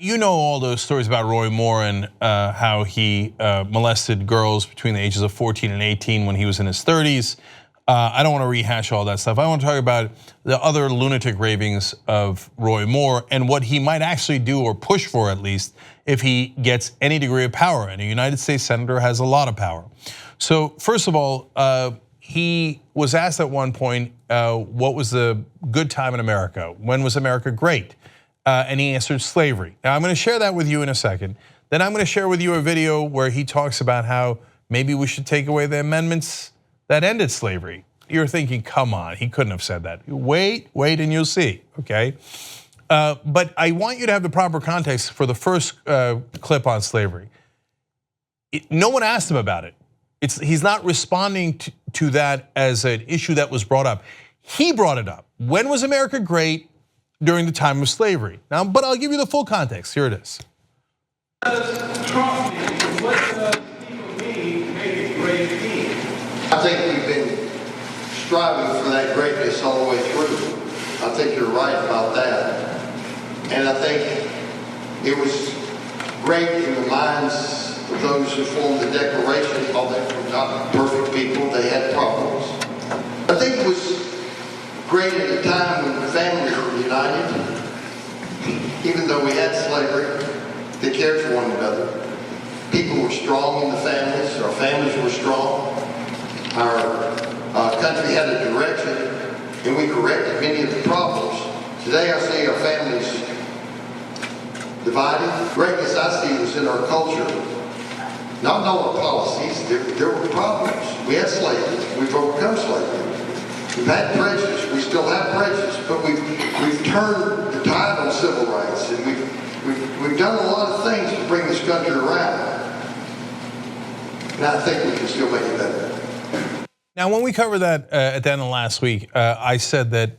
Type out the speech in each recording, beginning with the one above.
You know all those stories about Roy Moore and how he molested girls between the ages of 14 and 18 when he was in his 30s. I don't want to rehash all that stuff. I want to talk about the other lunatic ravings of Roy Moore and what he might actually do, or push for at least, if he gets any degree of power. And a United States senator has a lot of power. So first of all, he was asked at one point, what was the good time in America? When was America great? And he answered slavery. Now I'm going to share that with you in a second. Then I'm going to share with you a video where he talks about how maybe we should take away the amendments that ended slavery. You're thinking, come on, he couldn't have said that. Wait, and you'll see, okay? But I want you to have the proper context for the first clip on slavery. No one asked him about it. He's not responding to that as an issue that was brought up. He brought it up. When was America great? During the time of slavery. Now, but I'll give you the full context. Here it is. Trump mean? What does people mean make it great again? I think we've been striving for that greatness all the way through. I think you're right about that. And I think it was great in the minds of those who formed the Declaration, although they were not perfect people, they had problems. I think it was great at a time when the families were united. Even though we had slavery, they cared for one another. People were strong in the families. Our families were strong. Our country had a direction, and we corrected many of the problems. Today I see our families divided. Greatness I see was in our culture. Not in all our policies. There were problems. We had slavery. We've overcome slavery. We've had prejudice, we still have prejudice, but we've turned the tide on civil rights, and we've done a lot of things to bring this country around. And I think we can still make it better. Now, when we covered that at the end of last week, I said that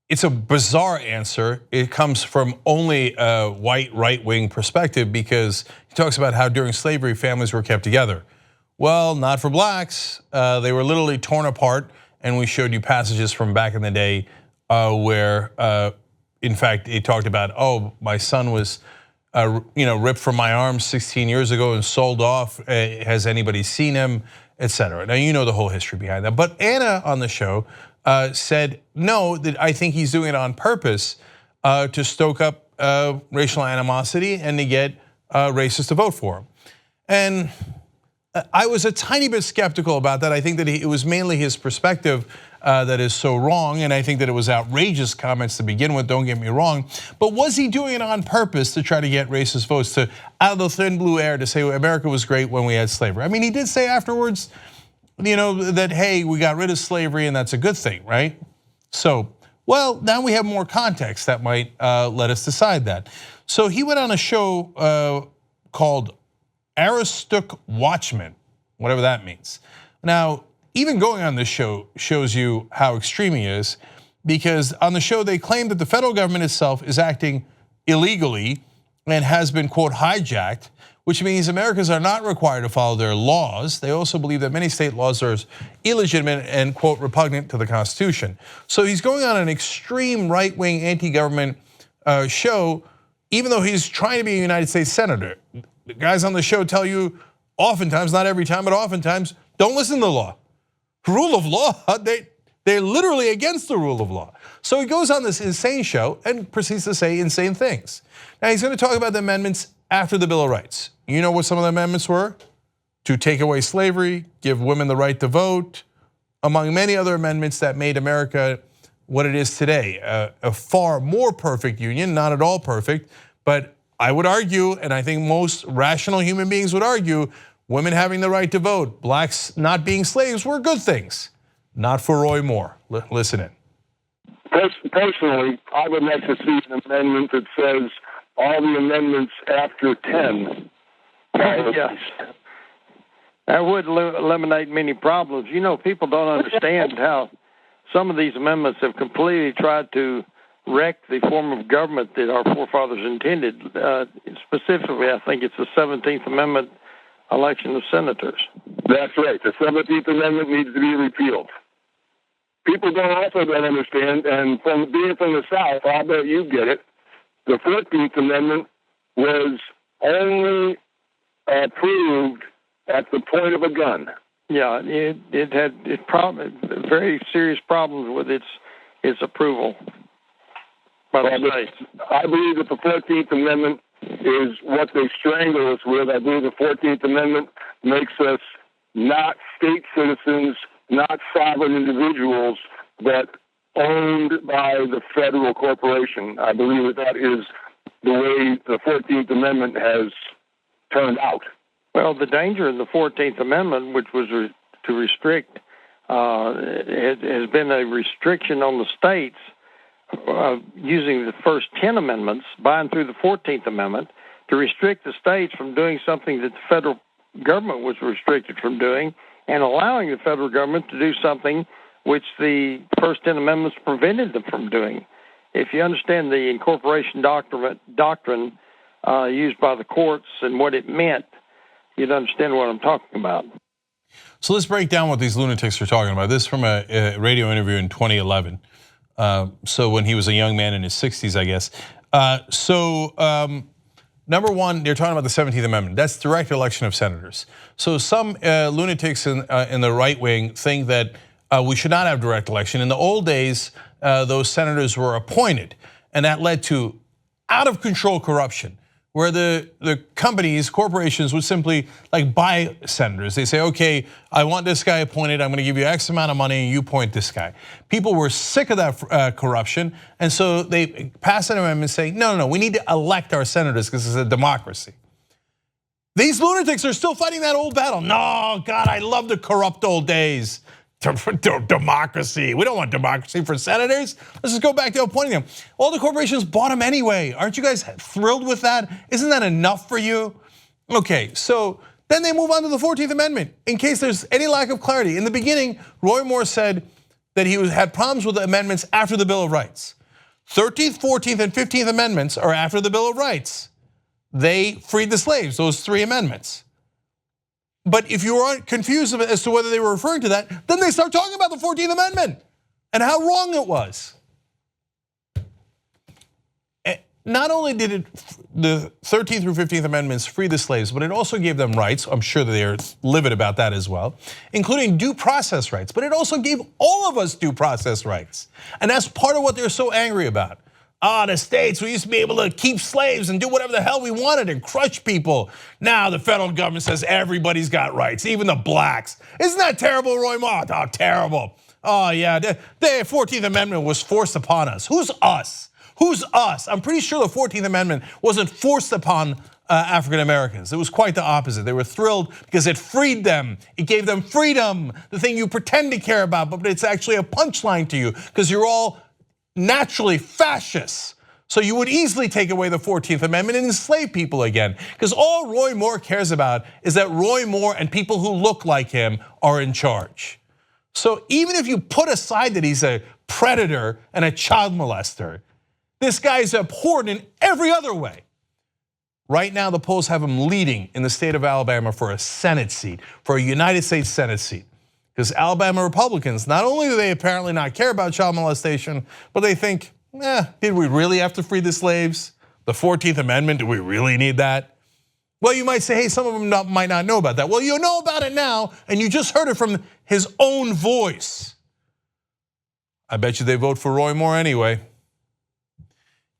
it's a bizarre answer. It comes from only a white right-wing perspective, because he talks about how during slavery families were kept together. Well, not for blacks. They were literally torn apart, and we showed you passages from back in the day where, in fact, it talked about, oh, my son was, ripped from my arms 16 years ago and sold off. Has anybody seen him, etc. Now you know the whole history behind that. But Anna on the show said no, that I think he's doing it on purpose to stoke up racial animosity and to get racists to vote for him. And I was a tiny bit skeptical about that. I think that it was mainly his perspective that is so wrong, and I think that it was outrageous comments to begin with, don't get me wrong. But was he doing it on purpose to try to get racist votes, to out of the thin blue air to say America was great when we had slavery? I mean, he did say afterwards, that hey, we got rid of slavery and that's a good thing, right? So, well, now we have more context that might let us decide that. So he went on a show called Aristook Watchmen, whatever that means. Now, even going on this show shows you how extreme he is, because on the show they claim that the federal government itself is acting illegally and has been, quote, hijacked, which means Americans are not required to follow their laws. They also believe that many state laws are illegitimate and, quote, repugnant to the Constitution. So he's going on an extreme right-wing anti-government show, even though he's trying to be a United States senator. The guys on the show tell you oftentimes, not every time, but oftentimes, don't listen to the law. Rule of law, they're literally against the rule of law. So he goes on this insane show and proceeds to say insane things. Now he's going to talk about the amendments after the Bill of Rights. You know what some of the amendments were? To take away slavery, give women the right to vote, among many other amendments that made America what it is today. A far more perfect union, not at all perfect, but I would argue, and I think most rational human beings would argue, women having the right to vote, blacks not being slaves were good things. Not for Roy Moore. Listen in. Personally, I would like to see an amendment that says all the amendments after 10. Yes. That would eliminate many problems. People don't understand how some of these amendments have completely tried to wreck the form of government that our forefathers intended. Specifically, I think it's the 17th Amendment election of senators. That's right. The 17th Amendment needs to be repealed. People don't understand, and from being from the South, I bet you get it. The 14th Amendment was only approved at the point of a gun. Yeah, it had very serious problems with its approval by the states. I believe that the 14th Amendment is what they strangle us with. I believe the 14th Amendment makes us not state citizens, not sovereign individuals, but owned by the federal corporation. I believe that is the way the 14th Amendment has turned out. Well, the danger of the 14th Amendment, which was to restrict, has been a restriction on the states using the first 10 amendments, by and through the 14th Amendment, to restrict the states from doing something that the federal government was restricted from doing, and allowing the federal government to do something which the first 10 amendments prevented them from doing. If you understand the incorporation doctrine used by the courts and what it meant, you'd understand what I'm talking about. So let's break down what these lunatics are talking about. This is from a radio interview in 2011. So when he was a young man in his 60s, I guess. Number one, they're talking about the 17th Amendment. That's direct election of senators. So some lunatics in the right wing think that we should not have direct election. In the old days, those senators were appointed, and that led to out of control corruption, where the companies, corporations would simply like buy senators. They say, okay, I want this guy appointed, I'm gonna give you X amount of money and you appoint this guy. People were sick of that corruption, and so they passed an amendment saying, no, we need to elect our senators because it's a democracy. These lunatics are still fighting that old battle. No, God, I love the corrupt old days. Democracy, we don't want democracy for senators. Let's just go back to appointing them. All the corporations bought them anyway. Aren't you guys thrilled with that? Isn't that enough for you? Okay, so then they move on to the 14th Amendment. In case there's any lack of clarity, in the beginning, Roy Moore said that he had problems with the amendments after the Bill of Rights. 13th, 14th, and 15th Amendments are after the Bill of Rights. They freed the slaves, those 3 amendments. But if you aren't confused as to whether they were referring to that, then they start talking about the 14th Amendment and how wrong it was. Not only did the 13th through 15th Amendments free the slaves, but it also gave them rights. I'm sure that they are livid about that as well, including due process rights. But it also gave all of us due process rights. And that's part of what they're so angry about. The states, we used to be able to keep slaves and do whatever the hell we wanted and crush people. Now the federal government says everybody's got rights, even the blacks. Isn't that terrible, Roy Moore? Oh, terrible. Oh yeah, the 14th Amendment was forced upon us. Who's us? Who's us? I'm pretty sure the 14th Amendment wasn't forced upon African Americans. It was quite the opposite. They were thrilled because it freed them. It gave them freedom, the thing you pretend to care about, but it's actually a punchline to you because you're all naturally fascists. So you would easily take away the 14th Amendment and enslave people again. Because all Roy Moore cares about is that Roy Moore and people who look like him are in charge. So even if you put aside that he's a predator and a child molester, this guy's abhorrent in every other way. Right now, the polls have him leading in the state of Alabama for a Senate seat, for a United States Senate seat. Because Alabama Republicans, not only do they apparently not care about child molestation, but they think, did we really have to free the slaves? The 14th Amendment, do we really need that? Well, you might say, hey, some of them might not know about that. Well, you know about it now, and you just heard it from his own voice. I bet you they vote for Roy Moore anyway.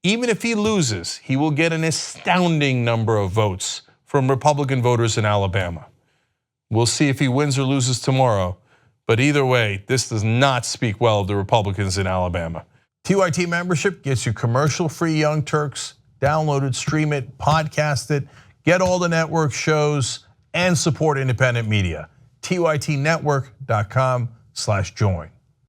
Even if he loses, he will get an astounding number of votes from Republican voters in Alabama. We'll see if he wins or loses tomorrow. But either way, this does not speak well of the Republicans in Alabama. TYT membership gets you commercial-free Young Turks. Download it, stream it, podcast it, get all the network shows, and support independent media. TYTnetwork.com/join.